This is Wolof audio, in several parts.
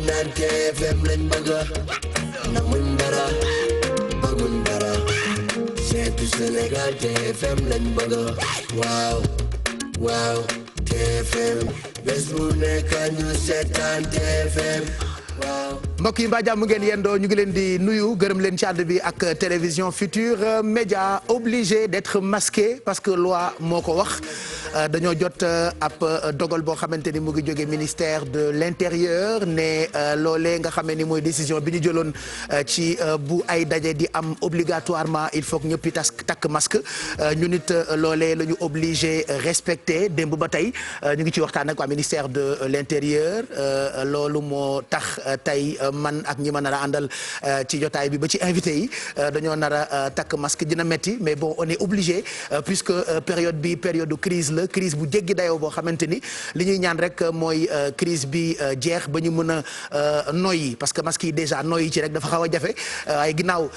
naan TFM lañ bëgg namuñ dara bëgguñ dara seetu Sénégal TFM lañ bëgg waaw waaw TFM bés bu nekk ñu seetaan TFM waaw. mbokk yi mbaa jàmm ngeen yendoo ñu ngi leen di nuyu gërëm leen ci ànd bi ak télévision Futurs Médias obligé d'être masqué parce que loi moo ko wax dañoo jot ab dogal boo xamante ni mu ngi jóge ministère de l'intérieur ne loolee nga xamee ni mooy décision bi ñu jëloon ci bu ay daje di am obligatoirement il faut que ñëpp i takk masque ñu nit loolee la ñu obligé respecté démb ba tey ñu ngi ci waxtaan ak waa ministère de l'intérieur loolu moo tax tey man ak ñi ma nar a àndal ci jotaay bi ba ci invité yi dañoo nar a takk masque dina metti mais bon on est obligé puisque période bi période de crise la crise bu jéggi dayoo boo xamante ni li ñuy ñaan rek mooy crise bi jeex ba ñu mën a noyyi parce que masque yi déjà noyyi ci rek dafa xaw a jafe waaye ginnaaw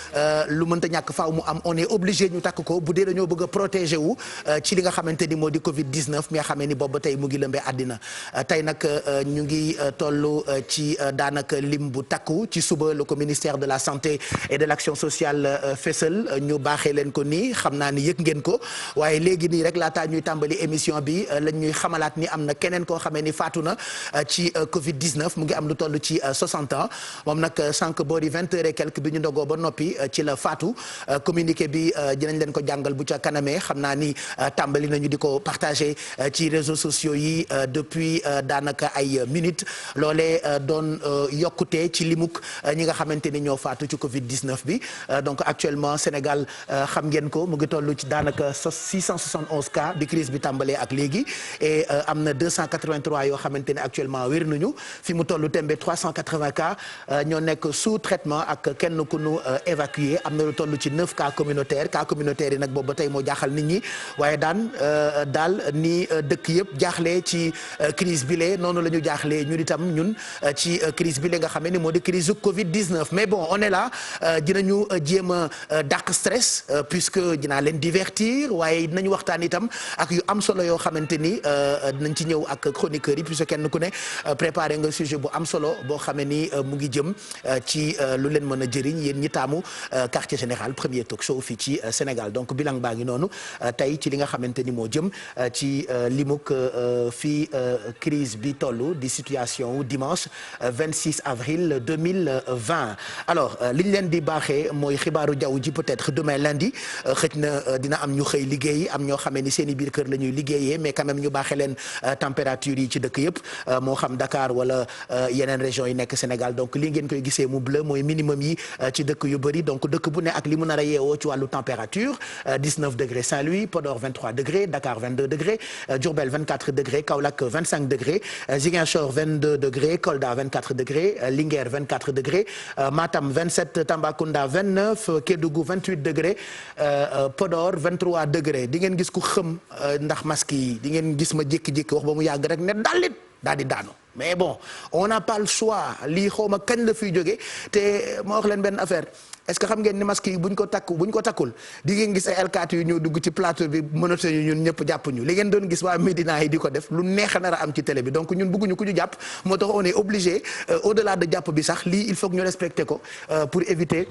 lu mënta ñàkk faaw mu am on est obligé ñu takk ko bu dee dañoo bëgg a protéger wu ci li nga xamante ni moo di Covid 19 mi nga xamee ni boobu ba tey mu ngi lëmbee àddina tey nag ñu ngi toll ci daanaka lim bu takku ci suba le ko ministère de la santé et de l'action sociale fésal ñu baaxee leen ko nii xam naa ni yëg ngeen ko waaye léegi nii rek laataa ñuy tàmbali émission bi lañ ñuy xamalaat ni am na keneen koo xamee ni faatu na ci Covid 19 mu ngi am lu toll ci 60 ans moom nag sànq boori 20 heures et quelque bi ñu ndogoo ba noppi ci la faatu communiqué bi dinañ leen ko jàngal bu ca kanamee xam naa ni tàmbali nañu di ko partager ci réseaux sociaux yi depuis daanaka ay minutes loolee doon yokkute ci limuk ñi nga xamante ni ñoo faatu ci Covid 19 bi donc actuellement Sénégal xam ngeen ko mu ngi toll ci daanaka 671 cas bi crise bi tàmbalee ak léegi et am na 283 yoo xamante ne actuellement wér nañu fi mu toll tembe 380 cas ñoo nekk sous traitement ak kenn ku nu évacué am na lu toll ci 9 cas communautaires yi nag boobu ba tey moo jaaxal nit ñi waaye daal ni dëkk yëpp jaaxlee ci crise bi lee noonu la ñu jaaxlee ñun itam ñun ci crise bi lee nga xam ne moo di crise Covid 19 mais bon on est là dinañu jéem a dàq stress puisque dinaa leen divertir waaye dinañu waxtaan itam ak yu am solo yoo xamante ni dinañ ci ñëw ak chroniqueurs yi puisque kenn ku ne préparé nga sujet bu am solo boo xamee ni mu ngi jëm ci lu leen mën a jëriñ yéen ñi taamu quartier général premier talk show fii ci Sénégal donc bilan baa ngi noonu tey ci li nga xamante ni moo jëm ci limuk fii crise bi toll di situation dimanche 26 avril 2020 alors li ñu leen di baaxee mooy xibaaru jaww ji peut-être demain lundi xëj na dina am ñu xëy liggéey am ñoo xamee ni seen i biir kër la ñuy liggéeyee mais quand même ñu baaxee leen température yi ci dëkk yëpp moo xam Dakar wala yeneen régions yi nekk Sénégal donc li ngeen koy gisee mu bleu mooy minimum yi ci dëkk yu bëri donc dëkk bu ne ak li mu nar a yeewoo ci wàllu température 19 degré Saint-Louis Podor 23 degré Dakar 22 degré Diourbel 24 degré Kaolack 25 degré Ziguinchor 22 degré Kolda 24 degré Linguère 24 degré Matam 27 Tambacounda 29 Kédougou 28 degré Podor 23 degré di ngeen gis ku xëm ndax masque yi di ngeen gis ma jékki-jékki wax ba mu yàgg rek ne dalit daal di daanu mais bon on n'a pas le choix lii xaw ma kañ la fiy jóge te ma wax leen benn affaire est-ce que xam ngeen ni masque yi buñ ko takkul di ngeen gis ay alkaati yu ñëw dugg ci plateau bi mënatuñu ñun ñëpp jàpp ñu li ngeen doon gis waa Médina yi di ko def lu neex a nar a am ci télé bi donc ñun bëgguñu ku ñu jàpp moo tax on est obligé au-delà de jàpp bi sax lii il faut que ñu respecter ko pour éviter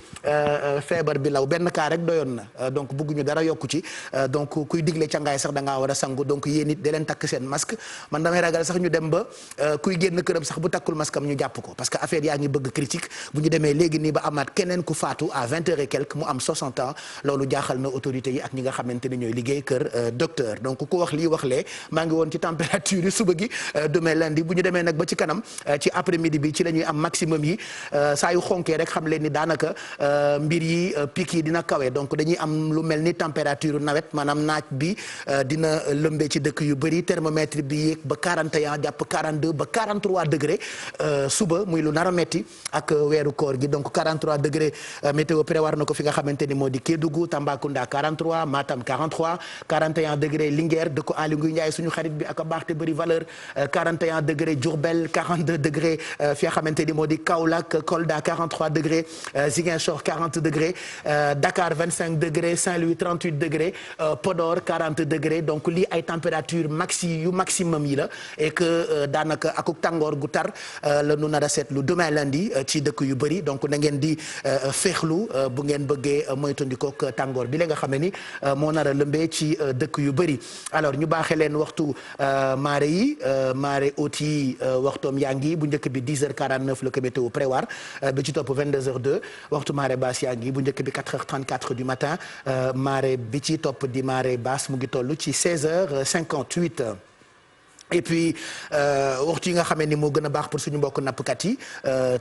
feebar bi law benn cas rek doyoon na donc bëgguñu dara yokku ci donc kuy digle cangaay sax da ngaa war a sangu donc yéen it da leen takk seen masque man damay ragal sax ñu dem ba kuy génn këram sax bu takkul masque am ñu jàpp ko parce que affaire yaa ngi bëgg critique bu ñu demee léegi nii ba amaat keneen ku faatu à 20 heures et quelques mu am 60 ans loolu jaaxal na autorités yi ak ñi nga xamante ni ñooy liggéey kër docteur donc ku wax lii wax lee maa ngi woon ci température yi suba gi demain lundi bu ñu demee nag ba ci kanam ci après midi bi ci la ñuy am maximum yi saa yu xonkee rek xam leen ni daanaka mbir yi pic yi dina kawe donc dañuy am lu mel ni température nawet maanaam naaj bi dina lëmbee ci dëkk yu bëri thermomètre bi yéeg ba 41 jàpp 42 ba 43 degré suba muy lu nar a metti ak weeru koor gi donc 43 degré météo prévoir na ko fi nga xamante ni moo di Kédougou Tambacounda 43 Matam 43 41 degré Linguère dëkku Aly Ngouille Ndiaye suñu xarit bi ak a baax te bëri valeur 41 degré Diourbel 42 degré fi nga xamante ni moo di Kaolack Kolda 43 degré Ziguinchor 40 degré Dakar 25 degré Saint-Louis 38 degré Podor 40 degré donc lii ay température maximum yi la et que daanaka akuk tàngoor gu tar la nu nar a seetlu demain lundi ci dëkk yu bëri donc na ngeen di féexlu bu ngeen bëggee moytandikook tàngoor bi la nga xam ne ni moo nar a lëmbee ci dëkk yu bëri alors ñu baaxee leen waxtu marée yi marée haute yi waxtoom yaa ngi bu njëkk bi 10h49 la ko météo prévoir bi ci topp 22h02 waxtu marée basse yaa ngi bu njëkk bi 4h34 du matin marée bi ci topp di marée basse mu ngi toll ci 16h58. et puis waxtu yi nga xamee ni moo gën a baax pour suñu mbokk nappkat yi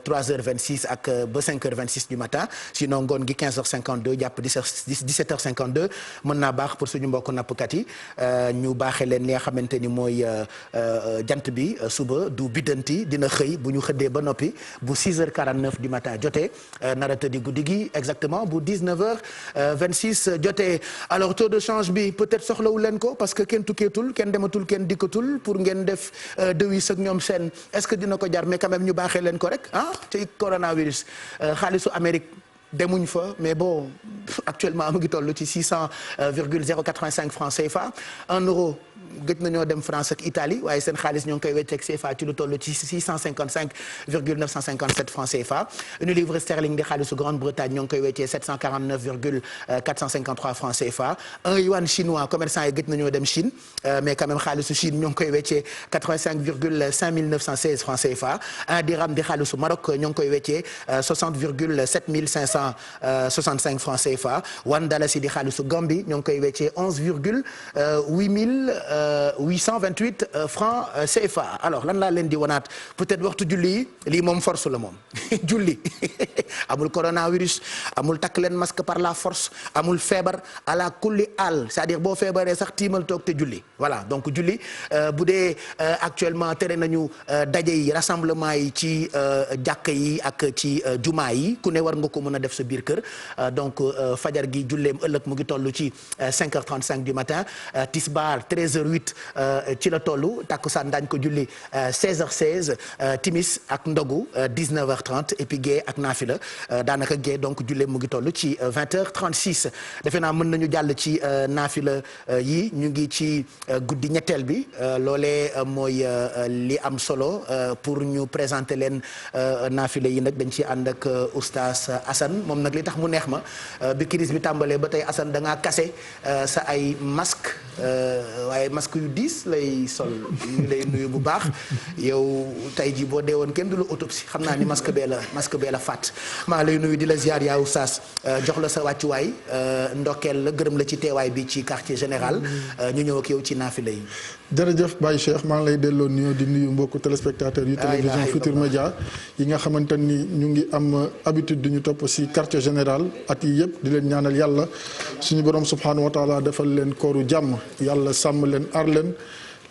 3h26 ak ba 5h26 du matin sinon ngoon gi 15h52 jàpp 17h52 mën naa baax pour suñu mbokk nappkat yi ñu baaxee leen li nga xamante ni mooy jant bi suba du biddanti dina xëy bu ñu xëddee ba noppi bu 6h49 du matin jotee nara tëddi guddi gi exactement bu 19h26 jotee alors taux de change bi peut-être soxlawu leen ko parce que kenn tukkeetul kenn dematul kenn dikkatul pour ngeen def devis ak ñoom seen est-ce que dina ko jar mais quand même ñu baaxee leen ko rek ci coronavirus xaalisu Amérique demuñ fa mais bon actuellement mu ngi toll ci 600,085 francs CFA 1 euro gëj nañoo dem France ak Italie waaye seen xaalis ñoo ngi koy wecceeg CFA ci lu toll ci 655,957 francs CFA une livre sterling di xaalisu Grande-Bretagne ñoo ngi koy weccee 749,453 francs CFA un yuan chinois commerçant yi gëj nañoo dem Chine mais quand même xaalisu Chine ñoo ngi koy weccee 85,5916 francs CFA un dirham di xaalisu Maroc ñoo ngi koy weccee 60,7565 francs CFA one dalasi di xaalisu Gambie ñoo ngi koy weccee 11,828 francs CFA alors lan laa leen di wanaat peut-être waxtu julli yi lii moom force la moom julli amul coronavirus amul takk leen masque par la force amul feebar ala kulli al c'est-à-dire boo feebaree sax tiimal toog te julli voilà donc julli bu dee actuellement tere nañu daje yi rassemblement yi ci jàkka yi ak ci jumaa yi ku ne war nga ko mën a def sa biir kër donc fajar gi julleem ëllëg mu ngi toll ci 5h35 du matin tisbaar 13h08 ci la toll takkusaan daañ ko julli 16h16 timis ak ndogu 19h30 et puis gée ak naafila daanaka gée donc julleem mu ngi toll ci 20h36 defe naa mën nañu jàll ci naafila yi ñu ngi ci guddi ñetteel bi loolee mooy li am solo pour ñu présenter leen naafila yi nag dañ ci ànd ak oustaz Assane moom nag li tax mu neex ma bi crise bi tàmbalee ba tey Assane da ngaa kase sa ay masque waaye masque yu diis lay sol ñu lay nuyu bu baax yow tey ji boo dee woon kenn du la autopsie xam naa ni masque bee la fàtt maa lay nuyu di la ziar yaa oustaz jox la sa wàccuwaay ndokkeel la gërëm la ci teewaay bi ci quartier général ñu ñëw ak yow ci naafila yi. jërëjëf Baye Cheikh maa ngi lay delloo nuyoo di nuyu mbokku téléspectateurs yu télévision Futurs Médias yi nga xamante ni ñu ngi am habitude di ñu topp si quartier général at yi yëpp di leen ñaanal yàlla suñu borom subhanahu wa taala defal leen kooru jàmm yàlla sàmm leen aar leen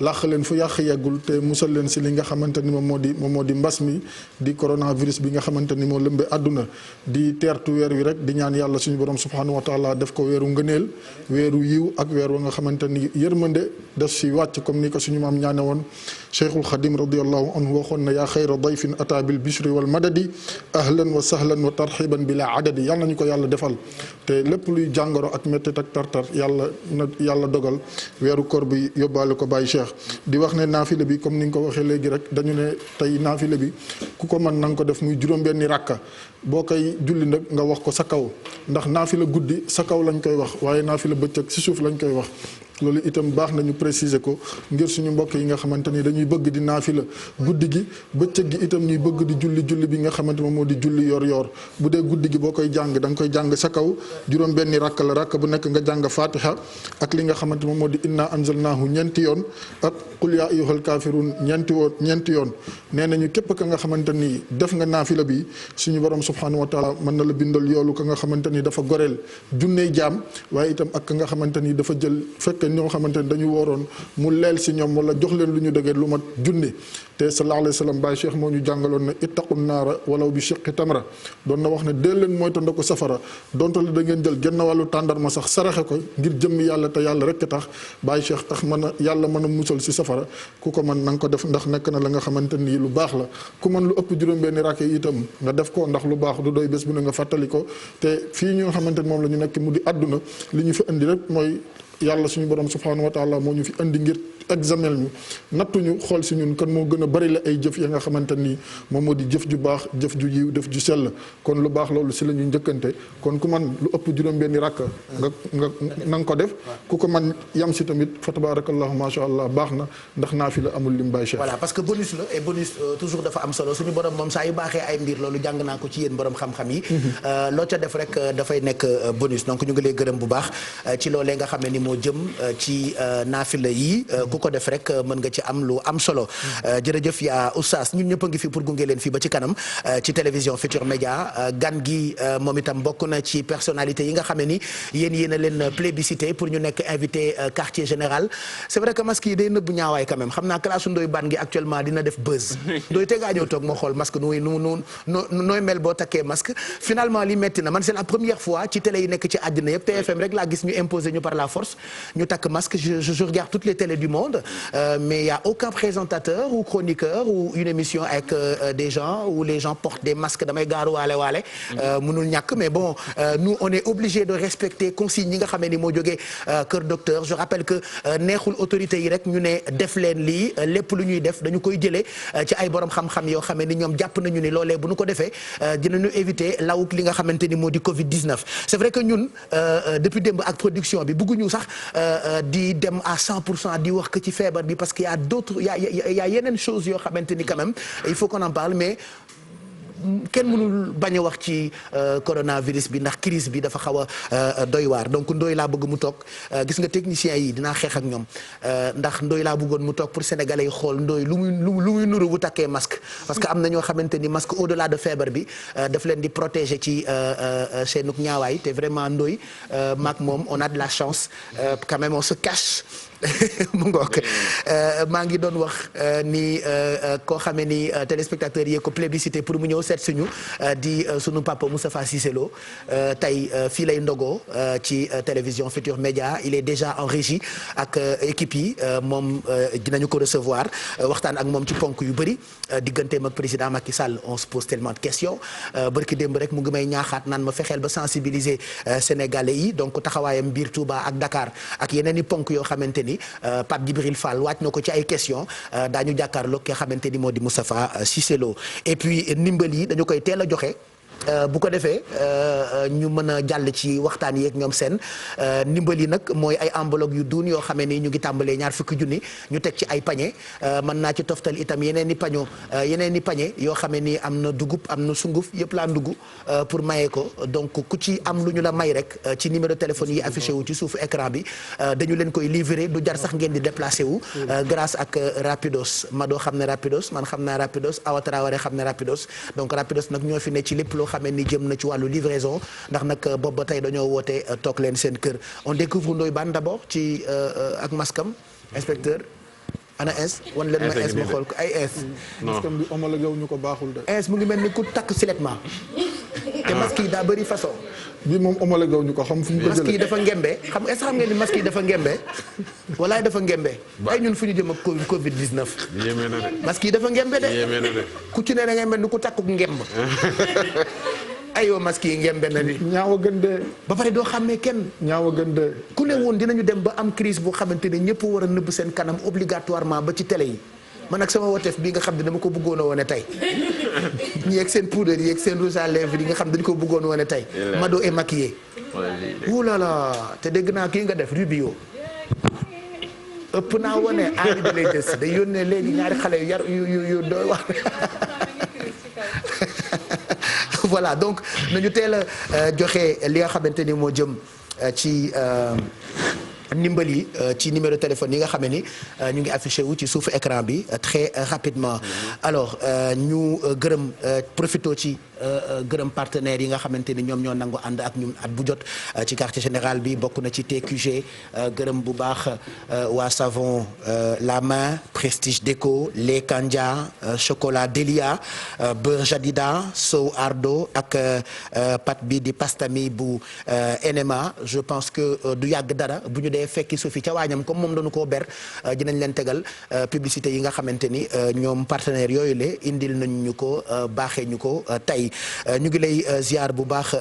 làq leen fu yàq yeggul te musal leen si li nga xamante ni moom moo di mbas mi di coronavirus bi nga xamante ni moo lëmbe àdduna di teertu weer wi rek di ñaan yàlla suñu borom subhanahu wa taala def ko weeru ngëneel weeru yiw ak weer wa nga xamante ni yërmande def si wàcc comme ni ko suñu maam ñaane woon Cheikhul Khadim radiallahu anhu waxoon na yaa xayra dayfin ata bil bishri wal madadi ahlan wa sahlan wa tarxiban bila adadi yàlla nañu ko yàlla defal te lépp luy jàngoro ak méttit ak tartar yàlla dogal weeru koor bi yóbbaale ko bàyyi Cheikh di wax ne naafile bi comme ni nga ko waxee léegi rek dañu ne tey naafile bi ku ko mën na nga ko def muy juróom-benni rakka boo koy julli nag nga wax ko sa kaw ndax naafila guddi sa kaw lañ koy wax waaye naafila bëccëg si suuf lañ koy wax loolu itam baax nañu préciser ko ngir suñu mbokk yi nga xamante ni dañuy bëgg di naafila guddi gi bëccëg gi itam ñuy bëgg di julli bi nga xamante moom moo di julli yor bu dee guddi gi boo koy jàng da nga koy jàng sa kaw juróom benni rakk la rakk bu nekk nga jàng fatiha ak li nga xamante moom moo di inna anzalnahu ñeenti yoon ak qul ya ayyuhal kafirun ñeenti yoon nee nañu képp ka nga xamante ni def nga naafila bi suñu borom subhanahu wa taala mën na la bindal yoolu ka nga xamante ni dafa goreel junney jaam waaye itam ak ka nga xamante ni dafa jël fekk jigéen ñoo xamante ne dañu wooroon mu leel si ñoom wala jox leen lu ñu dëggee lu mat junni te sallallahu alayhi wa sallam Baye Cheikh moo ñu jàngaloon ne ittaqu naara walaw bi shiqqi tamra doon na wax ne dee leen mooy tanda ko safara donte la da ngeen jël genn wàllu tàndarma sax saraxe ko ngir jëmmi yàlla te yàlla rek tax Baye Cheikh tax mën a yàlla mën a musal si safara ku ko mën na nga ko def ndax nekk na la nga xamante ni lu baax la ku mën lu ëpp juróom-benni rakk yi itam nga def ko ndax lu baax du doy bés bu ne nga fàttali ko te fii ñu nga xamante ni moom la ñu nekk mu di àdduna li ñu fi indi rek mooy yàlla suñu borom subhanahu wa taala moo ñu fi indi ngir examen ñu nattuñu xool si ñun kan moo gën a bari la ay jëf ya nga xamante ni moom moo di jëf ju baax jëf ju yiw def ju sell kon lu baax loolu si la ñu njëkkante kon ku man lu ëpp juróom-benni rakk nga na nga ko def ku ko man yam si tamit fa tabarakallahu macha allah baax na ndax naa fi la amul lim Baye Cheikh. voilà parce que bonus la et bonus toujours dafa am solo suñu borom moom saa yu baaxee ay mbir loolu jàng naa ko ci yéen borom xam-xam yi. loo ca def rek dafay nekk bonus donc ñu ngi lay gërëm bu baax ci loolee nga xam ne ni moo jëm ci naafila yi ku ko def rek mën nga ci am lu am solo jërëjëf yaa oustaz ñun ñëpp a ngi fi pour gunge leen fii ba ci kanam ci télévision Futur Média gan gi moom itam bokk na ci personnalité yi nga xam ne ni yéen a leen plébiscité pour ñu nekk invité quartier général c'est vrai que masque yi day nëbb ñaawaay quand même xam naa classe Ndoye Bane gi actuellement dina def buzz Ndoye te ngaa ñëw toog moo xool masque nooy mel boo takkee masque finalement li metti na man c'est la première fois ci télé yi nekk ci àddina yëpp TFM rek laa gis ñu imposer ñu par la force ñu takk masque je regarde toutes les télés du monde mais il y a aucun présentateur ou chroniqueur ou une émission avec des gens où les gens portent des masques damay gaaru waale mënul ñàkk mais bon nous on est obligé de respecter consignes yi nga xamee ni moo jógee kër docteur je rappelle que neexul autorités yi rek ñu ne def leen lii lépp lu ñuy def dañu koy jëlee ci ay borom xam-xam yoo xamee ni ñoom jàpp nañu ni loolee bu ñu ko defee dinañu éviter lawuk li nga xamante ni moo di Covid 19 c'est vrai que ñun depuis démb ak production bi bëgguñu sax di dem à 100% di wax que ci feebar bi parce que y a d'autres y a yeneen choses yoo xamante ni quand même il faut qu'on en parle mais kenn mënul bañ a wax ci coronavirus bi ndax crise bi dafa xaw a doy waar donc Ndoye laa bëgg mu toog gis nga techniciens yi dinaa xeex ak ñoom ndax Ndoye laa bëggoon mu toog pour sénégalais yi xool Ndoye lu muy nuru bu takkee masque parce que am na ñoo xamante ni masque au delà de feebar bi daf leen di protéger ci seenug ñaawaay te vraiment Ndoye maak moom on a de la chance quand même on se cache mu ngoog maa ngi doon wax ni koo xamee ni téléspectateurs yi ko plébiscité pour mu ñëw seet suñu di sunu papa Moustapha Cissé Lo tey fii lay ndogoo ci télévision Futur Média il est déjà en régie ak équipe yi moom dinañu ko recevoir waxtaan ak moom ci ponk yu bëri digganteem ak président Macky Sall on se pose tellement de questions barki démb rek mu ngi may ñaaxaat naan ma fexeel ba sensibiliser sénégalais yi donc taxawaayam biir Touba ak Dakar ak yeneen i ponk yoo xamante ni Pape Djibril Fall waaj na ko ci ay questions daañu jàkkaarloo ki nga xamante ni moo di Moustapha Cissé Lo et puis ndimbal yi dañu koy teel a joxe. bu ko defee ñu mën a jàll ci waxtaan yeeg ñoom seen ndimbal yi nag mooy ay enveloppe yu duun yoo xamee ni ñu ngi tàmbalee 20 junni ñu teg ci ay pañe mën naa ci toftal itam yeneen i pañe yoo xamee ni am na dugub am na sunguf yëpp laa ndugg pour maye ko donc ku ci am lu ñu la may rek ci numéro téléphone yi affiché wu ci suufu écran bi dañu leen koy livrer du jar sax ngeen di déplacé wu grâce ak Rapidos Mado xam ne Rapidos man xam naa Rapidos Awa Traoré xam ne Rapidos donc Rapidos nag ñoo fi ne ci lépp loo xamee ni jëm na ci wàllu livraison ndax nag boobu ba tey dañoo woote toog leen seen kër on découvre Ndoye Bane d'abord ci ak maskam inspecteur ana ins wan leen ma ins ma xool ko ay ins maskam bi homologué wu ñu ko baaxul de ins mu ngi mel ni ku takk silettement te masque yi daa bëri façon bi moom homologué wu ñu ko xam fu ñu ko jëlee masque yi dafa ngembee xam est-ce que xam ngeen ni masque yi dafa ngembee walaay dafa ngembee ay ñun fu ñu jëm ak Covid 19 yéeme na de masque yi dafa ngembee de yéeme na de ku ci ne da ngay mel ni ku takkuk ngemb ayoo masque yi ngembe na ni ñaaw a gën de ba pare doo xàmmee kenn ñaaw a gën de ku ne woon dinañu dem ba am crise boo xamante ne ñëpp war a nëbb seen kanam obligatoirement ba ci télé yi man nag sama woteef bi nga xam ne dama ko bëggoon a wane tey ñi ak seen poudre yi ak seen rouge à lèvres yi nga xam dañu ko bëggoon a wane tey Mado est maquillé ouh là là te dégg naa kii nga def Rubio ëpp naa wane aari da lay des day yónnee léegi ñaari xale yu yar yu doy wax voilà donc nañu teel a joxe li nga xamante ni moo jëm ci ndimbal yi ci numéro téléphone yi nga xam ne ni ñu ngi affiché wu ci suufu écran bi très rapidement alors ñu gërëm profito ci gërëm partenaires yi nga xamante ni ñoom ñoo nangu ànd ak ñun at bu jot ci quartier général bi bokk na ci TQG gërëm bu baax waa savon la main Prestige Déco lait Kandia chocolat Delia beurre Jadida sow Ardo ak pâte bi di pastami bu NMA je pense que du yàgg dara bu ñu dee fekki suufi ca waañam comme moom dañu koo ber dinañ leen tegal publicité yi nga xamante ni ñoom partenaires yooyu le indil nañ ñu ko baaxee ñu ko tey ñu ngi lay ziar bu baax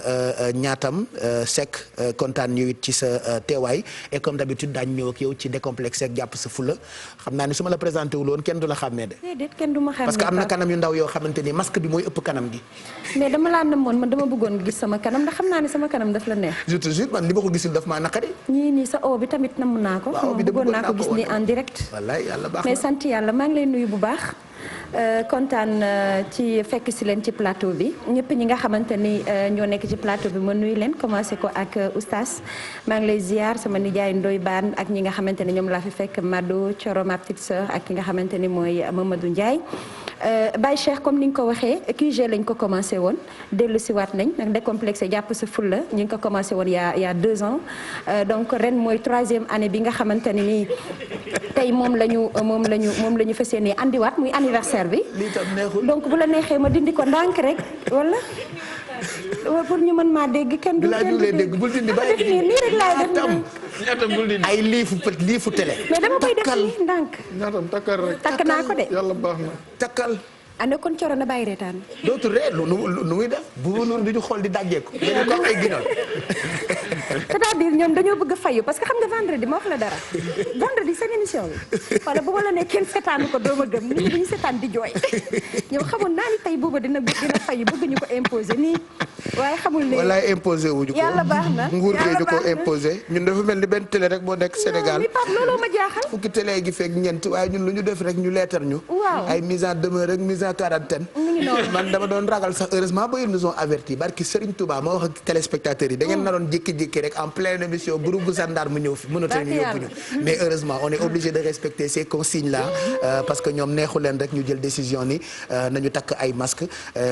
ñaatam Seck kontaan ñu it ci sa teewaay et comme d'habitude daañu ñëw ak yow ci décomplexé ak jàpp sa fula xam naa ni su ma la présenté wul woon kenn du la xàmmee de. déedéet kenn du ma xàmmee parce que am na kanam yu ndaw yoo xamante ni masque bi mooy ëpp kanam gi. mais dama laa namoon man dama bëggoon gis sama kanam ndax xam naa ne sama kanam daf la neex. je te jure man li ma ko gisul daf maa naqari. ñii nii sa o bi tamit namm naa ko. waaw bi de bëggoon naa ko gis nii en direct. wallaay yàlla baax mais sant yàlla maa ngi lay nuyu bu baax. kontaan ci fekk si leen ci plateau bi ñëpp ñi nga xamante ni ñoo nekk ci plateau bi ma nuyu leen commencé ko ak oustaz maa ngi lay ziar sama nijaay Ndoy Baan ak ñi nga xamante ni ñoom laa fi fekk Mado Coro ma petite sœur ak ki nga xamante ni mooy Mamadou Ndiaye. Baye Cheikh comme ni nga ko waxee QG lañ ko commencé woon dellu si waat nañ nag décomplexé jàpp sa fulla ñu ngi ko commencé woon y a 2 ans donc ren mooy 3e année bi nga xamante ne nii tey moom la ñu fas yéenee andiwaat muy anniversaire bi. donc bu la neexee ma dindi ko ndànk rek wala. pour ñu mën maa dégg kenn du dégg bul dindi ba nii rek laay def ñaatam bul dindi ay liifu télé. mais dama koy def nii ndànk. ñaatam takkal rek. takk naa ko de. yàlla baax na. takkal. ane kon Coro na bàyyi reetaan. dootu ree lu muy def bu noonu du ñu xool di dajjeeku. dañu ko ay ginnaaw. c'est-à-dire ñoom dañoo bëgg a fayu parce que xam nga vendredi ma wax la dara vendredi seen émission bi wala bu ma la nee kenn seetaanu ko dooma gëm nit ñi dañu seetaan di jooy ñoom xamoon naa ni tey booba dina fayu bëgg ñu ko imposer nii waaye xamul ne walaay imposé wuñu ko yàlla baax na nguur gi ñu ko imposé ñun dafa mel ni benn télé rek moo nekk Sénégal mi Pape looloo ma jaaxal fukki télé gi fekk ñeent waaye ñun lu ñu def rek ñu leetar ñu waaw ay mise en demeure rek mise en quarantaine man dama doon ragal sax heureusement ba ils nous ont averti barki Serigne Touba ma wax ak téléspectateurs yi da ngeen naroon jékki-jékki rek en pleine émission groupe bu gendarme mu ñëw fi mënatoo ñu yóbbu ñu mais heureusement on est obligé de respecter ces consignes là parce que ñoom neexu leen rek ñu jël décision ni nañu takk ay masques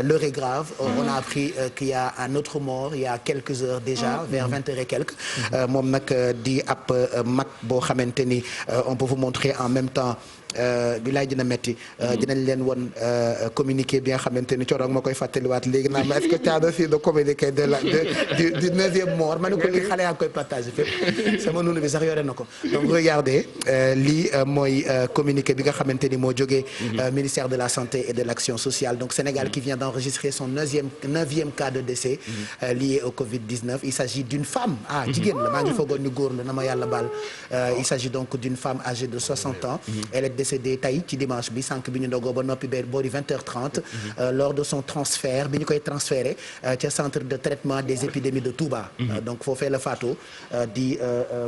l'heure est grave on a appris qu'il y a un autre mort il y a quelques heures déjà vers 20 heures et quelques moom nag di ab mag boo xamante ni on peut vous montrer en même temps bi laay dina metti dinañ leen won communiqué bi nga xamante ni coroog ma koy fàttaliwaat léegi naa ma est-ce que tu as reçu le communiqué du 9e mort ma ne ko lii xale yaa ngi koy partagé fépp sama nunu bi sax yore na ko donc regardez lii mooy communiqué bi nga xamante ni moo jógee ministère de la santé et de l'action sociale donc Sénégal qui vient d'enregistrer son 9e cas de décès lié au Covid-19 il s'agit d'une femme jigéen la maa ngi foogoon ñu góor la na ma yàlla baal il s'agit donc d'une femme âgée de 60 ans elle est décédée tey ci dimanche bi sànq bi ñu ndogoo ba noppi ba boori 20h30 lors de son transfert bi ñu koy transféré ca centre de traitement des épidémies de Touba donc foofee la faatu di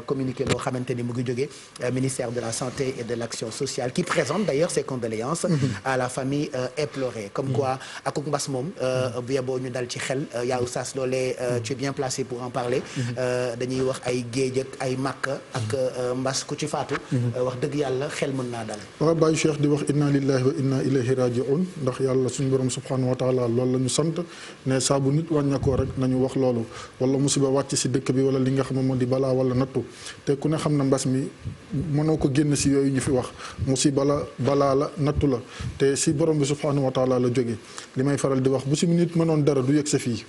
communiqué boo xamante ni mu ngi jógee ministère de la santé et de l'action sociale qui présente d'ailleurs ses condoléances à la famille éplorée comme quoi akuk mbas moom bu yeboo ñu dal ci xel yaa oustaz loolee tu es bien placé pour en parler dañuy wax ay géej ak ay màkk ak mbas ku ci faatu wax dëgg yàlla xel mën naa dal waaw Baye Cheikh di wax inna lillahi wa inna ilayhi raji'un ndax yàlla suñu borom subhanahu wa taala loolu la ñu sant ne saa bu nit wàññakoo rek nañu wax loolu wala musiba wàcc si dëkk bi wala li nga xam ne moo di balaa wala nattu te ku ne xam na mbas mi mënoo ko génn si yooyu ñu fi wax musiba la balaa la nattu la te si borom bi subhanahu wa taala la jóge li may faral di wax bu si nit mënoon dara du yegg sa fii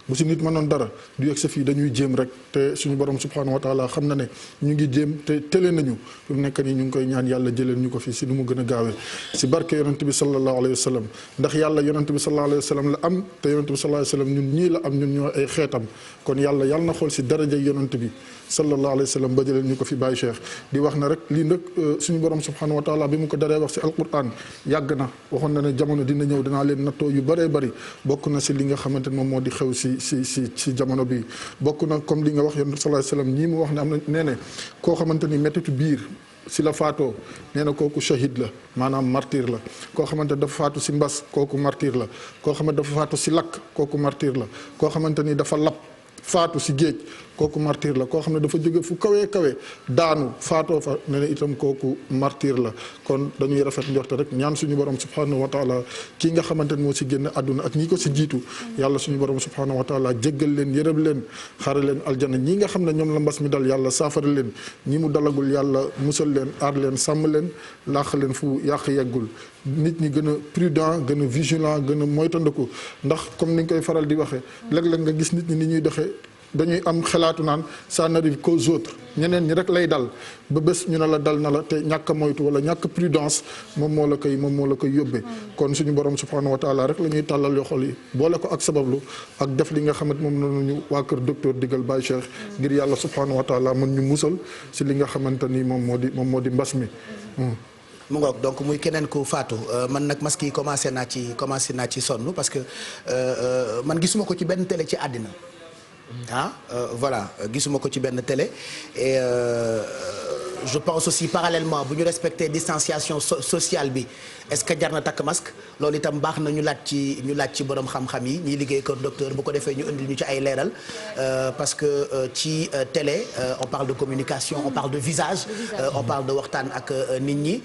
bu si nit mënoon dara du yegg sa fii dañuy jéem rek te suñu borom subhanahu wa taala xam na ne ñu ngi jéem te tële nañu fi mu nekk nii ñu ngi koy ñaan yàlla jëleen ñu ko fii si nu mu gën a gaawee si barke yonent bi sallallahu alayhi wa sallam ndax yàlla yonent bi sallallahu alayhi wa sallam la am te yonent bi sallallahu alayhi wa sallam ñun ñii la am ñun ñoo ay xeetam kon yàlla na xool si daraja yonent bi sallallahu alayhi wa sallam ba jëleen ñu ko fi Baye Cheikh di wax na rek lii nag suñu borom subhanahu wa taala bi mu ko daree wax si alquran yàgg na waxoon na ne jamono dina ñëw danaa leen nattoo yu bëree bëri bokk na si li nga xamante ne moom moo di xew si jamono bi bokk na comme li nga wax yonent sallallahu alayhi wa sallam ñii mu wax ne am na nee ne koo xamante ni méttitu biir si la faatoo nee na kooku shahid la maanaam martyr la koo xamante dafa faatu si mbas kooku martyr la koo xamante dafa faatu si lakk kooku martyr la koo xamante ni dafa lap faatu si géej kooku martyr la koo xam ne dafa jóge fu kawee kawe daanu faatoo fa ne na itam kooku martyr la kon dañuy rafet njorte rek ñaan suñu borom subhanahu wa taala kii nga xamante ne moo si génn àdduna ak ñi ko si jiitu yàlla suñu borom subhanahu wa taala jéggal leen yërëm leen xare leen aljana ñi nga xam ne ñoom la mbas mi dal yàlla saafara leen ñi mu dalagul yàlla musal leen aar leen sàmm leen laax leen fu yàq yeggul nit ñi gën a prudent gën a vigilant gën a moytandiku ndax comme ni nga koy faral di waxee léeg-léeg nga gis nit ñi ni ñuy doxee dañuy am xalaatu naan ça n'arrive qu'aux autres ñeneen ñi rek lay dal ba bés ñu ne la dal na la te ñàkk a moytu wala ñàkk prudence moom moo la koy yóbbee kon suñu borom subhanahu wa taala rek la ñuy tàllal yoo xol yi boole ko ak sabablu ak def li nga xamante moom nañu waa kër docteur digal Baye Cheikh ngir yàlla subhanahu wa taala mën ñu musal si li nga xamante ni moom moo di mbas mi. mu ngoog donc muy keneen ku faatu man nag masque yi commencé naa ci sonn parce que man gisuma ko ci benn télé ci àddina voilà gisuma ko ci benn télé et je pense aussi parallèlement bu ñu respecter distanciation sociale bi est-ce que jar na takk masque loolu itam baax na ñu laaj ci borom xam-xam yi ñiy liggéey ko docteur bu ko defee ñu indil ñu ci ay leeral parce que ci télé on parle de communication on parle de visage on parle de waxtaan ak nit ñi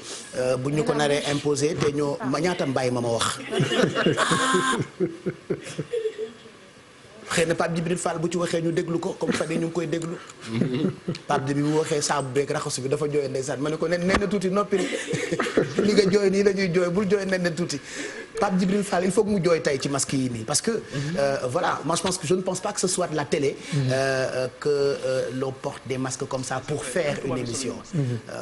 bu ñu ko naree imposer te ñoo ma ñaatam bàyyi ma wax xëy na Pape Djibril Fall bu ci waxee ñu déglu ko comme fan ñu ngi koy déglu Pape Djibril bi mu waxee saabu beeg raxasu bi dafa jooy ndeysaan ma ne ko nen na tuuti noppi li nga jooy nii la ñuy jooy bul jooy nen na tuuti Pape Djibril Fall il faut que mu jooy tey ci masque yi nii parce que voilà moi je ne pense pas que ce soit de la télé que l'on porte des masques comme ça pour faire une émission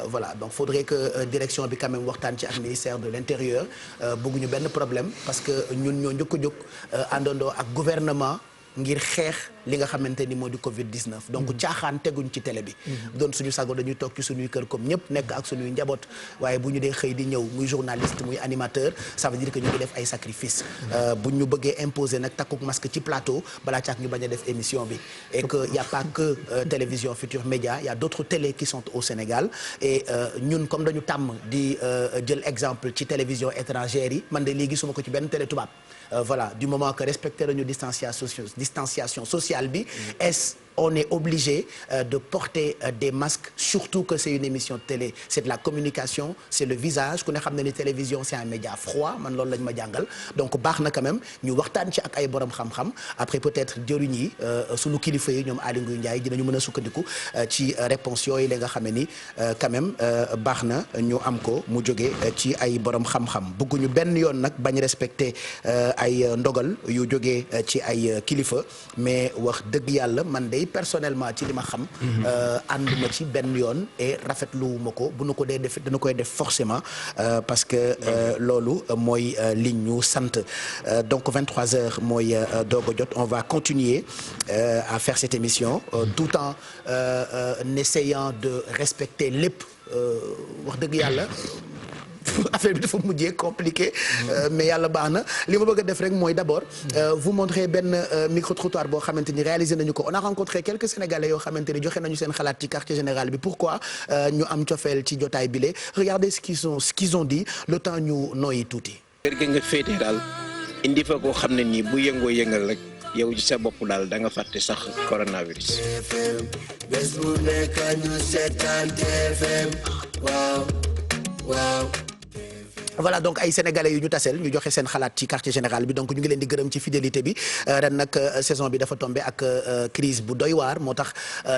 voilà donc faudrait que direction bi quand même waxtaan ci ak ministère de l'intérieur bëgguñu benn problème parce que ñun ñoo njëkk a jóg àndandoo ak gouvernement ngir xeex li nga xamante ni moo di Covid 19 donc caaxaan teguñ ci télé bi doon suñu sago dañuy toog ci suñuy kër comme ñëpp nekk ak suñuy njaboot waaye bu ñu dee xëy di ñëw muy journaliste muy animateur ça veut dire que ñu ngi def ay sacrifice bu ñu bëggee imposer nag takkuk masque ci plateau balaa caak ñu bañ a def émission bi et que y a pas que télévision Futur Média y a d'autres télés qui sont au Sénégal et ñun comme dañu tàmm di jël exemple ci télévision étrangère yi man de léegi gisuma ko ci benn télé tubaab voilà du moment que respecter nañu distanciation sociale bi on est obligé de porter des masques surtout que c'est une émission de télé c'est de la communication c'est le visage ku ne xam ne ni télévision c'est un média froid man loolu lañ ma jàngal donc baax na quand même ñu waxtaan ci ak ay borom xam-xam après peut-être jëriñ yi sunu kilifa yi ñoom Aly Ngouille Ndiaye dinañu mën a sukkandiku ci réponse yooyu la nga xam ne ni quand même baax na ñu am ko mu jóge ci ay borom xam-xam bëgguñu benn yoon nag bañ respecter ay ndogal yu jógee ci ay kilifa mais wax dëgg yàlla man day personnellement ci li ma xam ànduma ci benn yoon et rafetluwuma ko bu nu ko dee def dana koy def forcément parce que loolu mooy li ñu sant donc 23h mooy doog a jot on va continuer à faire cette émission tout en essayant de respecter lépp wax dëgg yàlla affaire bi dafa mujjee compliqué mais yàlla baax na li ma bëgg a def rek mooy d'abord vous montrer benn micro-trottoir boo xamante ni réalisé nañu ko on a rencontré quelques Sénégalais yoo xamante ni joxe nañu seen xalaat ci quartier général bi pourquoi ñu am cofeel ci jotaay bile regardez ce qu'ils ont dit le temps ñu nooyi tuuti. kër gi nga féete daal indi fa koo xam ne nii bu yëngoo yëngal rek yow ci sa bopp daal da nga fàtte sax coronavirus. bés bu nekk ñu seetaan TFM waaw. voilà donc ay sénégalais yu ñu taseel ñu joxe seen xalaat ci quartier général bi donc ñu ngi leen di gërëm ci fidélité bi ren nag saison bi dafa tombé ak crise bu doy waar moo tax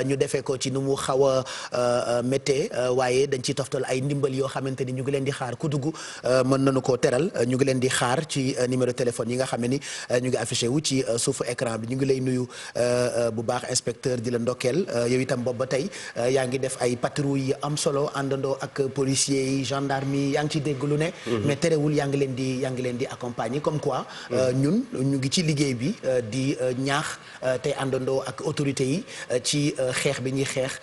ñu defee ko ci nu mu xaw a méttee waaye dañ ciy toftal ay ndimbal yoo xamante ni ñu ngi leen di xaar ku dugg mën nañu koo teral ñu ngi leen di xaar ci numéro téléphone yi nga xam ne ni ñu ngi affiché wu ci suufu écran bi ñu ngi lay nuyu bu baax inspecteur di la ndokkeel yow itam boobu ba tey yaa ngi def ay patrouille yi am solo àndandoo ak policiers yi gendarme yi yaa ngi ciy dégg lu ne. mais terewul yaa ngi leen di accompagner comme quoi ñun ñu ngi ci liggéey bi di ñaax tey àndandoo ak autorités yi ci xeex bi ñuy xeex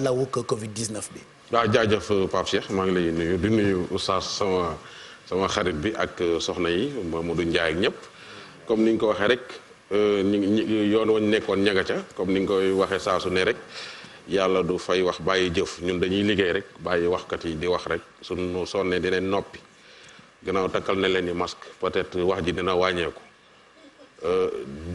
lawuk Covid 19 bi. waaw jaajëf Pape Cheikh maa ngi lay nuyu di nuyu oustaz sama xarit bi ak soxna yi Mamadou Ndiaye ak ñëpp comme ni nga ko waxee rek yoon wañ nekkoon ñaga ca comme ni nga koy waxee saa su ne rek. yàlla du fay wax bàyyi jëf ñun dañuy liggéey rek bàyyi waxkat yi di wax rek suñu sonnee dinañ noppi gannaaw takkal na leen ni masque peut-être wax ji dina wàññeeku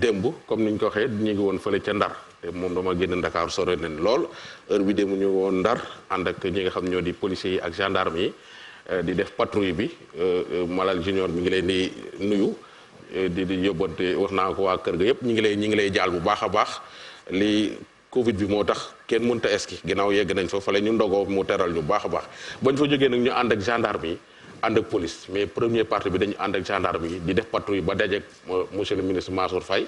démb comme ni ñu ko waxee ñu ngi woon fële ca Ndar te moom dama génn Dakar sore nen lool heure bi démb ñu woon Ndar ànd ak ñi nga xam ñoo di policiers yi ak gendarme yi di def patrouille bi Malal Junior mi ngi leen di nuyu di yóbbante wax naa ko waa kër ga yëpp ñi ngi lay jaal bu baax a baax li Covid bi moo tax kenn mënut a eski ginnaaw yegg nañ fa fale ñu ndogoo mu teral ñu baax a baax bañ fa jógee nag ñu ànd ak gendarme yi ànd ak police mais première partie bi dañu ànd ak gendarme yi di def patrouille ba dajeek monsieur le ministre Mansour Faye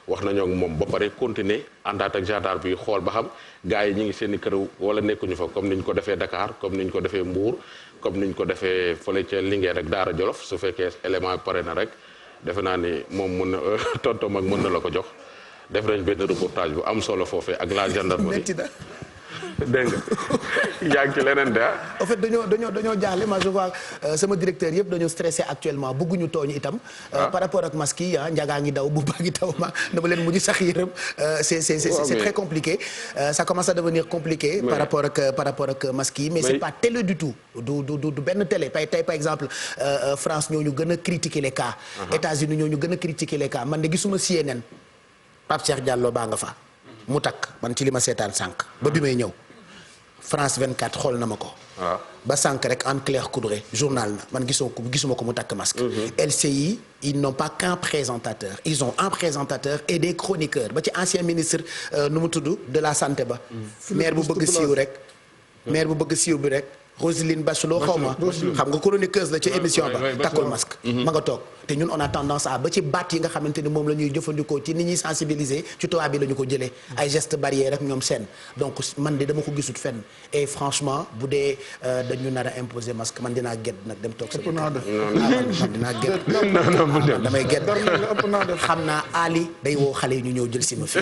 wax nañoo ak moom ba pare continuer àndaat ak gendarme yi xool ba xam gars yi ñi ngi seen i kër wala nekkuñu fa comme niñ ko defee Dakar comme niñ ko defee Mbour comme niñ ko defee fële ca Linguère rek Daara Jolof su fekkee élément bi pare na rek defe naa ni moom mën na tontom ak mën na la ko jox def nañ benn reportage bu am solo foofee ak la gendarmerie dégg nga yaa ngi ci leneen de en fait dañoo jaaxle ma je vois sama directeur yëpp dañoo stressé actuellement bëgguñu tooñ itam. par rapport ak masque yi njagaa ngi daw bu baa ngi daw ma dama leen mujj sax yërëm c'est très compliqué ça commence à devenir compliqué. par rapport ak masque yi. mais c'est pas télé du tout du benn télé tey par exemple France ñoo ñu gën a critiquer les cas. États-Unis ñoo ñu gën a critiquer les cas man de gisuma CNN Pape Cheikh Diallo baa nga fa. mu takk man ci li ma seetaan sànq ba bi may ñëw France 24 xool na ma ko. ba sànq rek Anne Claire Coudray journal na man gisuma ko mu takk masque. LCI ils n'ont pas qu'un présentateur ils ont un présentateur et des chroniqueurs ba ci ancien ministre nu mu tudd de la santé ba. maire bu bëgg siiw rek. maire bu bëgg siiw bi rek. Roselyne Bachelot xaw ma xam nga chroniqueuse la ci émission ba takkul masque ma nga toog te ñun on a tendance à ba ci baat yi nga xamante ni moom la ñuy jëfandikoo ci ni ñuy sensibiliser ci tubaab bi la ñu ko jëlee ay gestes barrières rek ñoom seen donc man de dama ko gisut fenn et franchement bu dee dañu nar a imposer masque man dinaa gedd nag dem toog sama man dinaa gedd damay gedd xam naa Ali day woo xale yi ñu ñëw jël si ma fi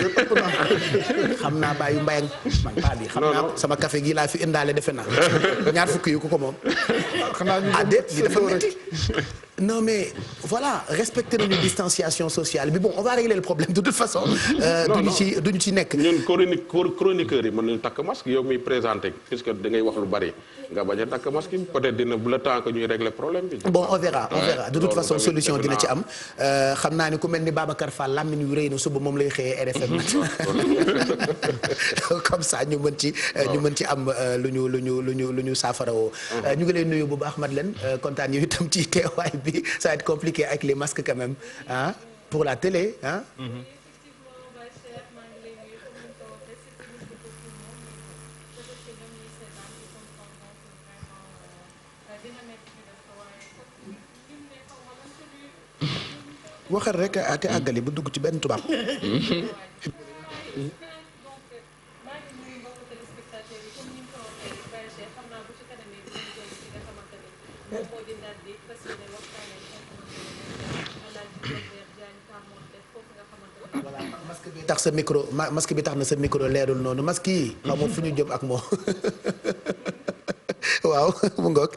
xam naa bàyyu mbayang man paa bi xam naa sama café gi laa fi indaale defe naa ñaar fukki yu ko moom ah déet li dafa métti non mais voilà respecter nañu distanciation sociale bi bon on va régler le problème de toute façon duñu ci nekk ñun chroniqueurs yi mën nañu takk masque yow miy présenté puisque da ngay wax lu bari nga bañ a takk masque yi peut-être dina le temps que ñuy régler problème bi bon on verra de toute façon solution dina ci am xam naa ni ku mel ni Babacar Fall làmmiñ yu rëy na suba moom lay xëyee RFM comme ça ñu mën ci am lu ñu saafarawoo ñu ngi lay nuyu bu baax Madeleine kontaan yow itam ci teewaay bi ça va être compliqué avec les masques quand même pour la télé waxal rek te àggali bu dugg ci benn tubaab. masque bi tax na sa micro leerul noonu masque yi xaw ma fu ñu jëm ak moom waaw mu ngoog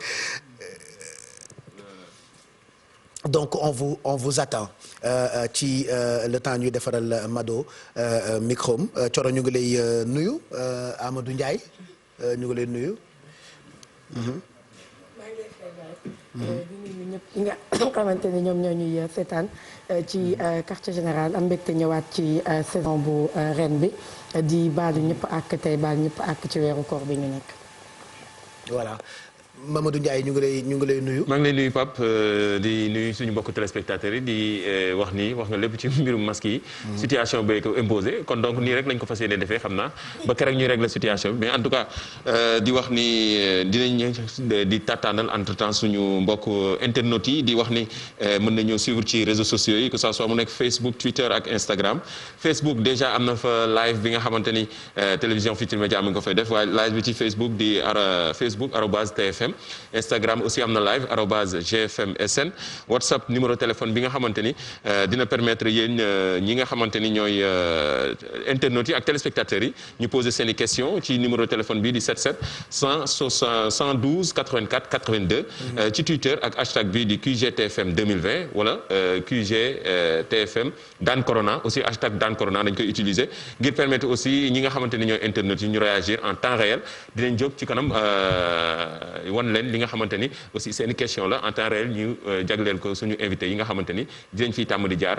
donc on vous attend ci le temps ñuy defaral Mado micro am Coro ñu ngi lay nuyu Amadou Ndiaye ñu ngi lay nuyu. di nuyu ñëpp ñi nga xamante ni ñoom ñoo ñuy seetaan ci quartier général am mbégte ñëwaat ci saison bu ren bi di baalu ñëpp ak tey baal ñëpp ak ci weeru koor bi ñu nekk. voilà Mamadou Ndiaye ñu ngi lay nuyu. maa ngi lay nuyu Pape di nuyu suñu mbokku téléspectateurs yi di wax nga lépp ci mbirum masque yi. situation bi ko imposé kon donc nii rek lañ ko fas yéene defee xam naa ba keroog ñuy régler situation bi mais en tout cas di wax ni dinañ di tàttaanal entre temps suñu mbokk internautes yi di wax ni mën nañoo suivre ci réseaux sociaux yi que ça soit mu nekk Facebook Twitter ak Instagram Facebook déjà am na fa live bi nga xamante ni télévision Futurs Médias mi ngi ko fay def waaye live bi ci Facebook di Facebook @TFM. Instagram aussi am na live @GFMSN WhatsApp numéro téléphone bi nga xamante ni dina permettre yéen ñi nga xamante ni ñooy internautes yi ak téléspectateurs yi ñu poser seen i questions ci numéro téléphone bi di 77 112 84 82. ci Twitter ak hashtag bi di QGTFM 2020 wala QGTFM Dan Corona aussi hashtag Dan Corona dañ koy utiliser ngir permettre aussi ñi nga xamante ni ñooy internautes yi ñu réagir en temps réel dinañ jóg ci kanam. wan leen li nga xamante ni aussi seen i question la en temps réel ñu jagleel ko suñu invité yi nga xamante ni dinañ fiy tàmm di jaar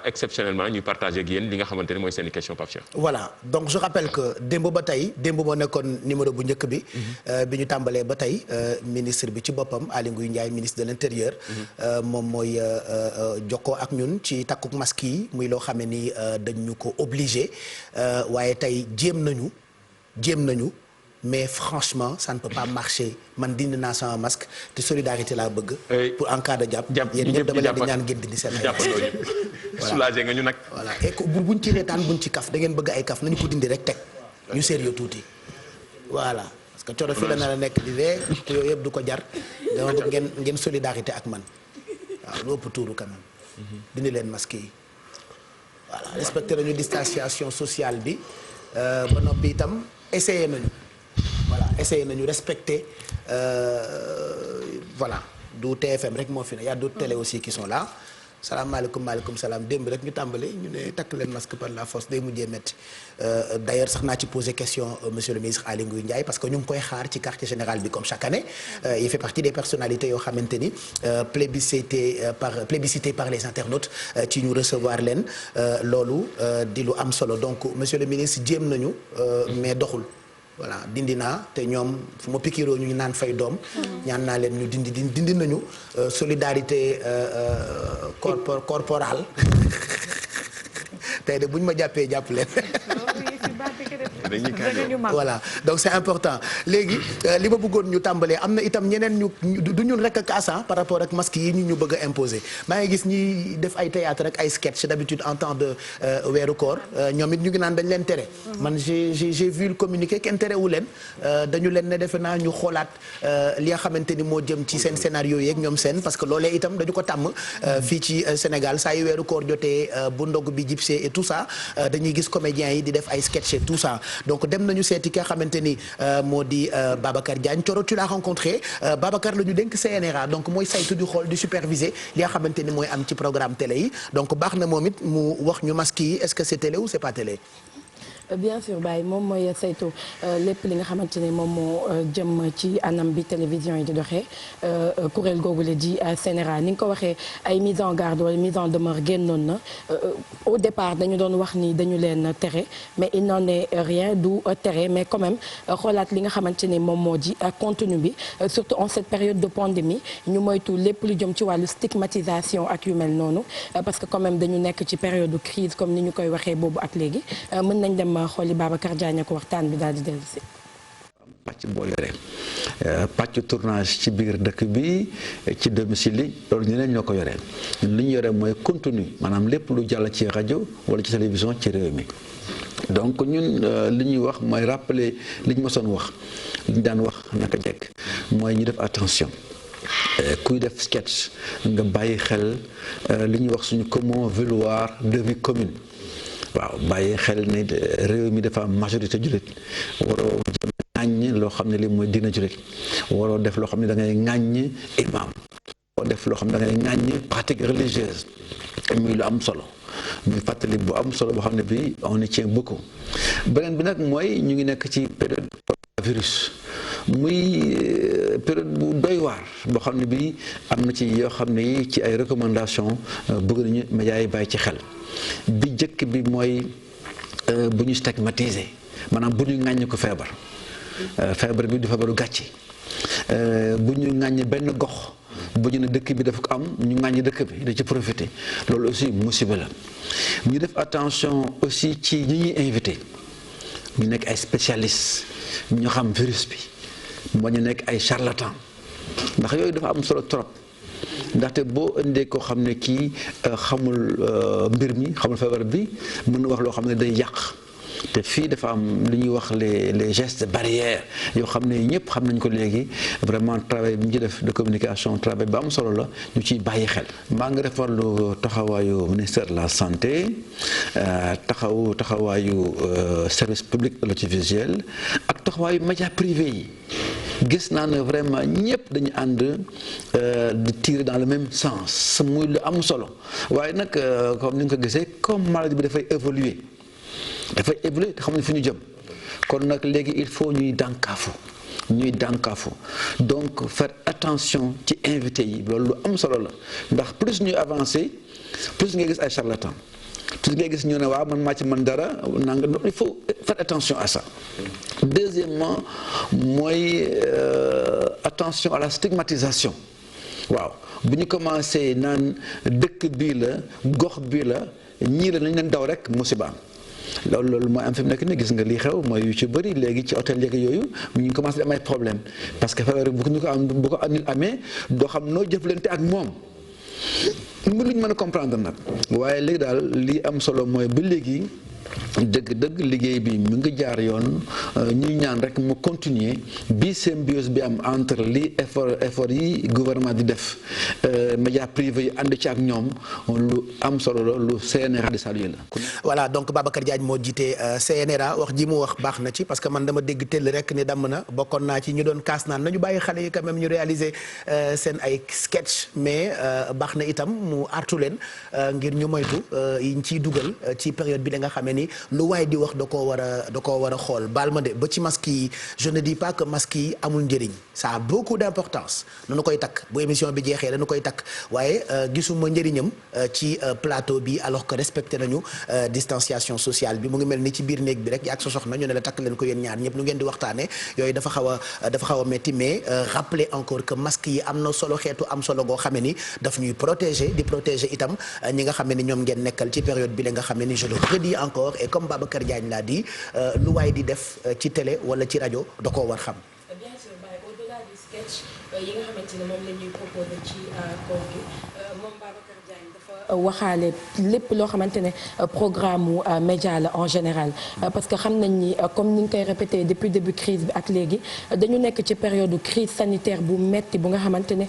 exceptionnellement ñu partager ak yéen li nga xamante ni mooy seen i question Pape Cheikh. voilà donc je rappelle que démb ba tey démb moo nekkoon numéro bu njëkk bi bi ñu tàmbalee ba tey ministre bi ci boppam Aly Ngouille Ndiaye ministre de l'intérieur moom mooy jokkoo ak ñun ci takkuk masque yi muy loo xam ne ni dañ ñu ko obligé waaye tey jéem nañu mais franchement ça ne peut pas marcher man dindi naa sama masque te solidarité laa bëgg. pour en cas de jàpp yéen ñëpp dama leen di ñaan ngeen dindi seen ay voilà soulagé nga ñu nag. voilà et que buñ ci reetaan buñ ci kaf da ngeen bëgg ay kaf nañu ko dindi rek teg ñu sérieux tuuti voilà parce que coono fii la na la nekk di ree te yooyu yëpp du ko jar dama bëgg ngeen solidarité ak man waaw lu ëpp tuuru quand même dindi leen masque yi voilà respecté nañu distanciation sociale bi ba noppi itam essayé nañu respecter voilà du TFM rek moo fi ne y a d'autres télé aussi qui sont là salaamaaleykum maaleykum salaam démb rek ñu tàmbali ñu ne takk leen masque par la force day mujjee métti d'ailleurs sax naa ci poser question monsieur le ministre Aly Ngouille Ndiaye parce que ñu ngi koy xaar ci quartier général bi comme chaque année il fait partie des personnalités yoo xamante ni plébiscité par les internautes ci ñu recevoir leen loolu di lu am solo donc monsieur le ministre jéem nañu mais doxul. voilà dindi naa te ñoom fu ma pikiroo ñu naan fay doom ñaan naa leen ñu dindi nañu solidarité corporale tey de bu ñu ma jàppee jàpp leen voilà donc c'est important léegi li ma bëggoon ñu tàmbalee am na itam ñeneen ñu du ñun rek a kaasa par rapport ak masque yi ñu bëgg a imposer maa ngi gis ñi def ay théâtre rek ay sketch d'habitude en temps de weeru koor ñoom it ñu ngi naan dañ leen tere man j'ai vu le communiqué kenn terewu leen dañu leen ne defe naa ñu xoolaat li nga xamante ni moo jëm ci seen scénario yeeg ñoom seen parce que loolee itam dañu ko tàmm fii ci Sénégal saa yu weeru koor jotee bu ndog bi jibsee et tout ça dañuy gis comédiens yi di def ay sketch et tout ça donc dem nañu seeti ki nga xamante ni moo di Babacar Diagne Thioro tu l'as rencontré Babacar la ñu dénk CNRA donc mooy saytu di xool di superviser li nga xamante ni mooy am ci programme télé yi donc baax na moom it mu wax ñu masque yi est-ce que c'est télé ou c'est pas télé. bien sûr Baye moom mooy saytu lépp li nga xamante ne moom moo jëm ci anam bi télévision yi di doxee kuréel googu la di CNRA ni nga ko waxee ay mise en garde wala mise en demeure génnoon na au départ dañu doon wax ni dañu leen tere mais il n'en est rien du tere mais quand même xoolaat li nga xamante ne moom moo di contenu bi surtout en cette période de pandémie ñu moytu lépp lu jëm ci wàllu stigmatisation ak yu mel noonu parce que quand même dañu nekk ci période de crise comme ni ñu koy waxee boobu ak léegi mën nañ dem xooli Babacar Diagne ko waxtaan bi daal di dellu si. pàcc boo yore pàcc tournage ci biir dëkk bi ci domicile yi loolu ñeneen ñoo ko yore ñun li ñu yore mooy contenu maanaam lépp lu jàll ci rajo wala ci télévision ci réew mi donc ñun li ñuy wax mooy rappeler li ñu mësoon wax li ñu daan wax naka jekk mooy ñu def attention kuy def sketch nga bàyyi xel li ñuy wax suñu commun vouloir de vie commune. waaw bàyyi xel ne réew mi dafa am majorité jullit waroo jëm ŋàññ loo xam ne li mooy diina jullit waroo def loo xam ne da ngay ŋàññ imam waroo def loo xam ne da ngay ŋàññ pratique religieuse muy lu am solo muy fàttali bu am solo boo xam ne bi on y tient beaucoup beneen bi nag mooy ñu ngi nekk ci période coronavirus muy période bu doy waar boo xam ne bi am na ci yoo xam ne yi ci ay recommandations bëgg nañu médias yi bàyyi ci xel bi njëkk bi mooy bu ñu stigmatiser maanaam bu ñu ŋàññ ko feebar bi du feebaru gàcce bu ñu ŋàññ benn gox bu ñu ne dëkk bi dafa ko am ñu ŋàññ dëkk bi da ci profiter loolu aussi musiba la ñu def attention aussi ci ñi ñuy invité ñu nekk ay spécialistes ñu xam virus bi moo ñu nekk ay charlatan ndax yooyu dafa am solo trop ndaxte boo indee koo xam ne kii xamul mbir mi xamul feebar bi mën na wax loo xam ne day yàq te fii dafa am li ñuy wax les gestes barrières yoo xam ne ñëpp xam nañ ko léegi vraiment travail bi ñu ci def de communication travail ba am solo la ñu ciy bàyyi xel. maa ngi rafetlu taxawaayu ministère de la santé taxawaayu service public de l'audiovisuel ak taxawaayu médias privés yi. gis naa ne vraiment ñëpp dañu ànd di tirer dans le même sens muy lu am solo waaye nag comme ni nga ko gisee comme maladie bi dafay évoluer te xam ne fi ñu jëm kon nag léegi il faut ñuy dànkaafu ñuy dànkaafu donc faire attention ci invité yi loolu lu am solo la ndax plus ñuy avancer plus ngay gis ay charlatan plus ngay gis ñu ne waaw man maa ci mën dara nanga il faut faire attention à ça. Deuxièmement mooy attention à la stigmatisation waaw bu ñu commencé naan dëkk bii la gox bii la ñii la nañ leen daw rek musiba loolu mooy am fi mu nekk nii gis nga lii xew mooy yu ci bëri léegi ci hôtel yeeg yooyu ñu ngi commencé am ay problème parce que feebar bu ko nit amee doo xam noo jëflante ak moom mënuñ mën a comprendre nag waaye léegi daal li am solo mooy ba léegi dëgg liggéey bi mu ngi jaar yoon ñuy ñaan rek mu continuer bi symbiose bi am entre li effort yi gouvernement di def média privé yi ànd ci ak ñoom lu am solo la lu CNRA di saluer la. voilà donc Babacar Diagne moo jiite CNRA wax ji mu wax baax na ci parce que man dama dégg tell rek ni damm na bokkoon naa ci ñu doon kaas naan nañu bàyyi xale yi quand même ñu réaliser seen ay sketch mais baax na itam mu artu leen ngir ñu moytu yiñ ciy dugal ci période bi da nga xamee ni lu waay di wax da koo war a xool baal ma de ba ci masque yi je ne dis pas que masque yi amul njëriñ ça a beaucoup d'importance nanu koy takk bu émission bi jeexee dañu koy takk waaye gisuma njëriñam ci plateau bi alors que respecté nañu distanciation sociale bi mu ngi mel ni ci biir néeg bi rek yaa ak sa soxna ñu ne la takk leen ko yéen ñaar ñëpp nu ngeen di waxtaanee yooyu dafa xaw a métti mais rappeler encore que masque yi am na solo xeetu am solo goo xamee ni daf ñuy protéger di protéger itam ñi nga xamee ni ñoom ngeen nekkal ci période bi la nga xamee ni je le redis encore et comme Babacar Diagne l'a dit lu waay di def ci télé wala ci rajo da koo war xam. Bien sûr, au-delà du sketch yi nga xamante ne moom la ñuy proposé ci koor gi moom Babacar Diagne dafa waxaale lépp loo xamante ne programme mu média la en général parce que xam nañ ni comme ni ñu koy répété depuis début crise bi ak léegi dañu nekk ci période de crise sanitaire bu metti bu nga xamante ne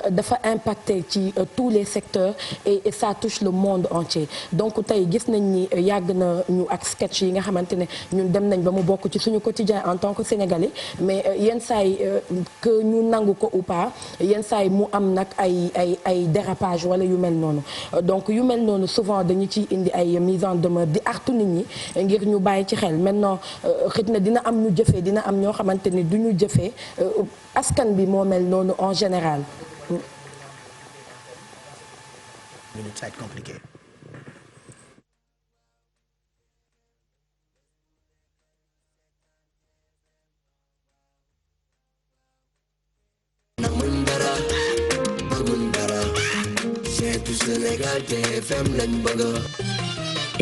dafa impacté ci tous les secteurs et ça touche le monde entier donc tey gis nañ ni yàgg na ñu ak sketch yi nga xamante ne ñun dem nañ ba mu bokk ci suñu quotidien en tant que sénégalais mais yenn saa yi que ñu nangu ko ou pas yenn saa yi mu am nag ay dérapage wala yu mel noonu donc yu mel noonu souvent dañu ciy indi ay mise en demeure di artu nit ñi ngir ñu bàyyi ci xel maintenant xëy na dina am ñu jëfee dina am ñoo xamante ni du ñu jëfee askan bi moo mel noonu en général. Ça va être compliqué.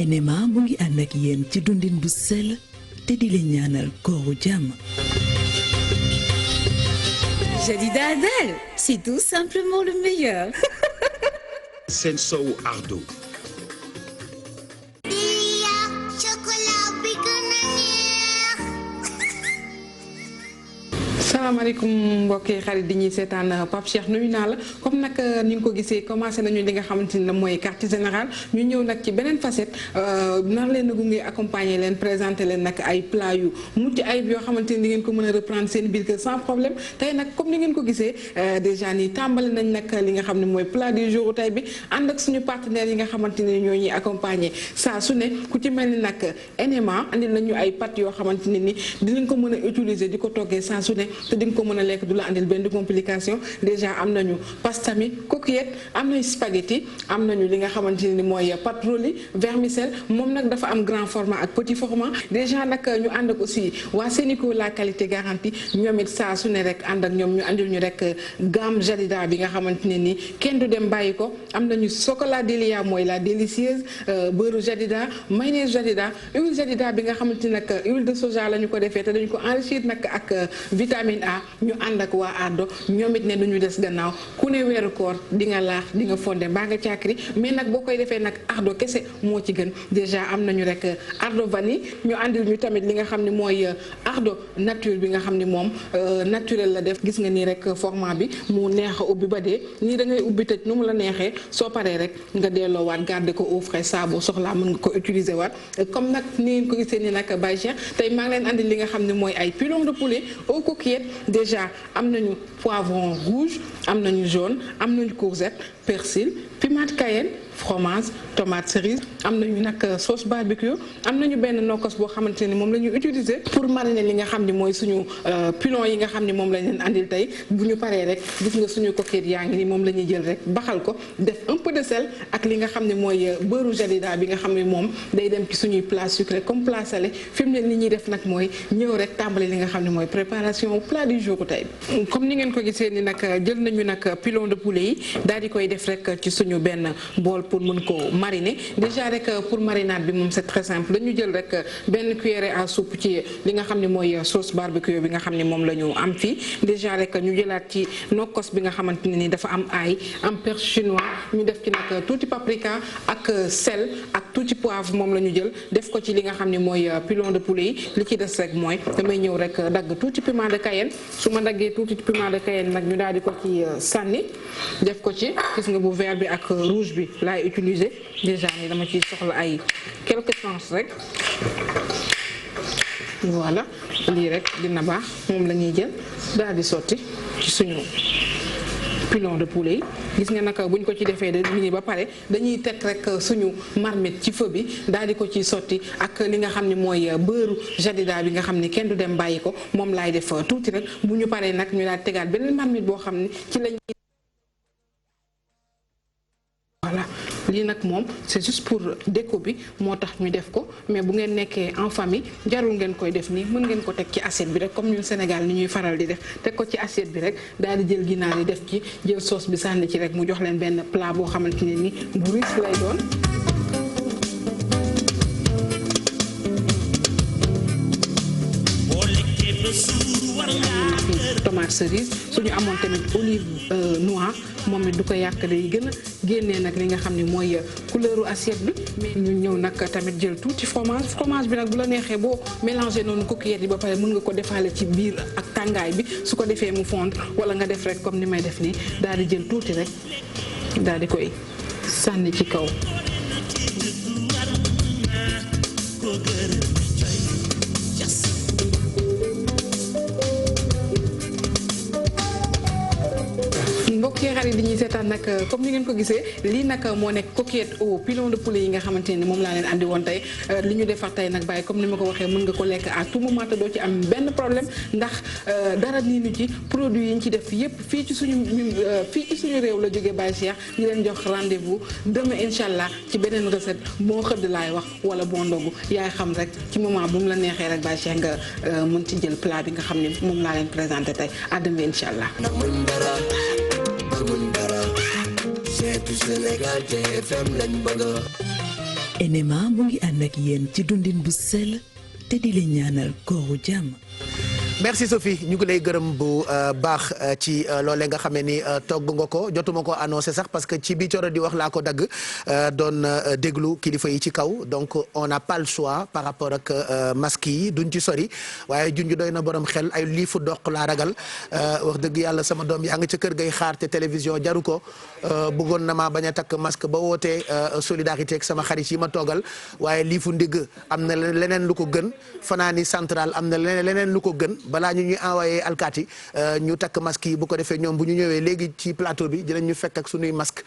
NMA mu ngi ànd ak yéen ci dundin bu sell te di leen ñaanal kooru jàmm. Jadida Adel, c'est tout simplement le meilleur. Seen sowu ardo. salaamaaleykum mbokki xarit di ñuy seetaan Pape Cheikh nuyu naa la comme nag ni nga ko gisee commencé nañu li nga xamante ni mooy quartier général ñu ñëw nag ci beneen facette nar leen a gunge accompagner leen présenter leen nag ay plat yu mucc ayib yoo xamante ni di ngeen ko mën a reprendre seen biir kër sans problème tey nag comme ni ngeen ko gisee déjà nii tàmbali nañ nag li nga xam ne mooy plat du jour tey bi ànd ak suñu partenaires yi nga xamante ni ñoo ñuy accompagner saa su ne ku ci mel ni nag NMA andil nañu ay pâtes yoo xamante ne ni dinañ ko mën a utiliser di ko toggee saa su ne te di nga ko mën a lekk du la andil benn complication déjà am nañu pasta mi coquillette am nañu spaghetti am nañu li nga xamante ni mooy pâte roulie vermicelle moom nag dafa am grand format ak petit format déjà nag ñu ànd ak aussi waa Sénico la qualité garantie ñoom it saa su ne rek ànd ak ñoom ñu andil ñu rek gamme Jadida bi nga xamante ne ni kenn du dem bàyyi ko am nañu chocolat Delia mooy la délicieuse beurre Jadida mayonnaise Jadida huile Jadida bi nga xamante ni nag huile de soja la ñu ko defee te dañu ko enrichir nag ak vitamine A ñu ànd ak waa Ardo ñoom it ne duñu des gannaaw ku ne weeru koor di nga laax di nga fonde mbaa nga caakri mais nag boo koy defee nag Ardo kese moo ci gën déjà am nañu rek Ardo vanille ñu àndil ñu tamit li nga xam ne mooy Ardo nature bi nga xam ne moom naturel la def gis nga nii rek format bi mu neex a ubbi ba dee nii da ngay ubbi tëj nu mu la neexee soo paree rek nga delloowaat garder ko au frais saa boo soxlaa mën nga ko utiliser waat comme nag ni ngeen ko gisee ni nag Baye Cheikh tey maa ngi leen andil li nga xam ne mooy ay pilon de poulet aux coquillettes déjà am nañu poivron rouge am nañu jaune am nañu courgette persil piment cayenne fromage tomate cerise am nañu nag sauce barbecue am nañu benn nokkos boo xamante ni moom la ñu utiliser pour mariner li nga xam ni mooy suñu pilon yi nga xam ni moom lañ leen andil tey bu ñu paree rek gis nga suñu coquette yaa ngi ni moom la ñuy jël rek baxal ko def un peu de sel ak li nga xam ne mooy beurre jadida bi nga xam ne moom day dem ci suñuy plat sucré comme plat salé fi mu ne li ñuy def nag mooy ñëw rek tàmbali li nga xam ne mooy préparation plat du jour tey comme ni ngeen ko gisee ni nag jël nañu nag pilon de poulet yi daal di koy def rek ci suñu benn bool pour mën ko mariner déjà rek pour marinade bi moom c'est très simple dañu jël rek benn cuillère à soupe ci li nga xam ne mooy sauce barbecue bi nga xam ne moom la ñu am fii déjà rek ñu jëlaat ci nokkos bi nga xamante ne ni dafa am ail am perche chinois ñu def ci nag tuuti paprika ak sel ak tuuti poivre moom la ñu jël def ko ci li nga xam ne mooy pilon de poulet yi li ci des rek mooy damay ñëw rek dagg tuuti piment de cayenne su ma daggee tuuti piment de cayenne nag ñu daal di ko ci sànni def ko ci gis nga bu vert bi ak rouge bi laay utiliser déjà ni dama ciy soxla ay quelques chances rek voilà lii rek dina baax moom la ñuy jël daal di sotti ci suñu pilon de poulet yi gis nga naka buñ ko ci defee de mini ba pare dañuy teg rek suñu marmite ci feu bi daal di ko ci sotti ak li nga xam ne mooy beurre jadida bi nga xam ne kenn du dem bàyyi ko moom laay def tuuti rek bu ñu paree nag ñu daal tegaat beneen marmite boo xam ne ci lañ voilà lii nag moom c'est juste pour déco bi moo tax ñu def ko mais bu ngeen nekkee en famille jarul ngeen koy def nii mën ngeen ko teg ci assiette bi rek comme ñun Sénégal ni ñuy faral di def teg ko ci assiette bi rek daal di jël ginaar yi def ci jël sauce bi sànni ci rek mu jox leen benn plat boo xamante ne ni bu riche lay doon. tomate cerise suñu amoon tamit olive noire moom it du ko yàq day gën a génnee nag li nga xam ne mooy couleuru assiette bi mais ñu ñëw nag tamit jël tuuti fromage bi nag bu la neexee boo mélangé noonu coquillettes yi ba pare mën nga ko defaale ci biir ak tàngaay bi su ko defee mu fondre wala nga def rek comme ni may def nii daal di jël tuuti rek daal di koy sànni ci kaw. mbokk yi xarit di ñuy seetaan nag comme ni ngeen ko gisee lii nag moo nekk coquillette au pilon de poulet yi nga xamante ne moom laa leen andi woon tey li ñu defar tey nag bàyyi comme ni ma ko waxee mën nga ko lekk à tout moment te doo ci am benn problème ndax dara nii nu ci produit yi ñu ci def yépp fii ci suñu réew la jógee Baye Cheikh ñu leen jox rendez-vous demain incha allah ci beneen recette moo xëdd laay wax wala boo ndogu yaay xam rek ci moment bu mu la neexee rek Baye Cheikh nga mën ci jël plat bi nga xam ne moom laa leen présenté tey à demain incha allah. NMA mu ngi ànd ak yéen ci dundin bu sell te di leen ñaanal kooru jàmm. merci Sophie ñu ngi lay gërëm bu baax ci loolee nga xamee ni togg nga ko jotuma ko annoncé sax parce que ci bi coro di wax laa ko dagg doon déglu kilifa yi ci kaw donc on n'a pas le choix par rapport ak masque yi duñ ci sori waaye junj doy na borom xel ay lii fu doq laa ragal wax dëgg yàlla sama doom yaa nga ca kër gay xaar te télévision jaru ko bëggoon na maa bañ a takk masque ba wootee solidarité ak sama xarit yi ma toogal waaye lii fu ndigg am na leneen lu ko gën fanaani central am na leneen lu ko gën balaa ñu ñuy envoyé alkaati ñu takk masque yi bu ko defee ñoom bu ñu ñëwee léegi ci plateau bi dinañ ñu fekk ak suñuy masque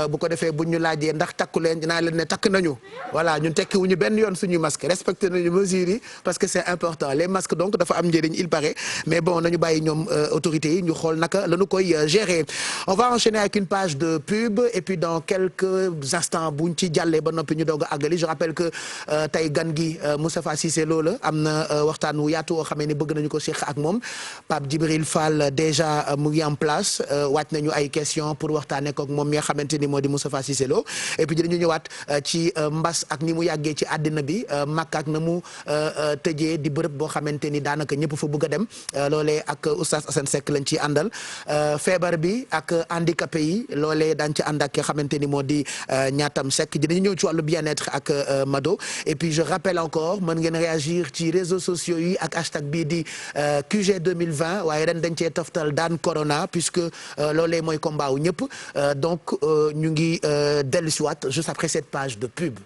bu ko defee buñ ñu laajee ndax takku leen dinaa leen ne takk nañu voilà ñun tekki wuñu benn yoon suñuy masque respecté nañu mesures yi parce que c'est important les masques donc dafa am njëriñ il paraît mais bon nañu bàyyi ñoom autorités yi ñu xool naka la ñu koy gérer on va enchaîner avec une page de pub et puis dans quelques instants buñ ci jàllee ba noppi ñu doog a àggali je rappelle que tey gan gi Moustapha Cissé Lo la am na waxtaan wu yaatu woo xamee ni bëgg nañu ko Cheikh ak moom Pape Djibril Fall déjà mu ngi en place wàcc nañu ay questions pour waxtaanee ko ak moom mi nga xamante ni moo di Moustapha Cissé Lo et puis dinañu ñëwaat ci mbas ak ni mu yàggee ci àddina bi Makka ak na mu tëjee di bërëb boo xamante ni daanaka ñëpp fa bëgg a dem loolee ak Oustaz Assane Seck lañ ciy àndal feebar bi ak handicapé yi loolee daañu ci ànd ak ki nga xamante ni moo di Ñaatam Seck dinañu ñëw ci wàllu bien-être ak Mado et puis je rappelle encore mën ngeen réagir ci réseaux sociaux yi ak hashtag bii di QG 2020 waaye ren dañ cee toftal daan corona puisque loolee mooy combat wu ñëpp donc ñu ngi dellusiwaat juste après cette page de pub.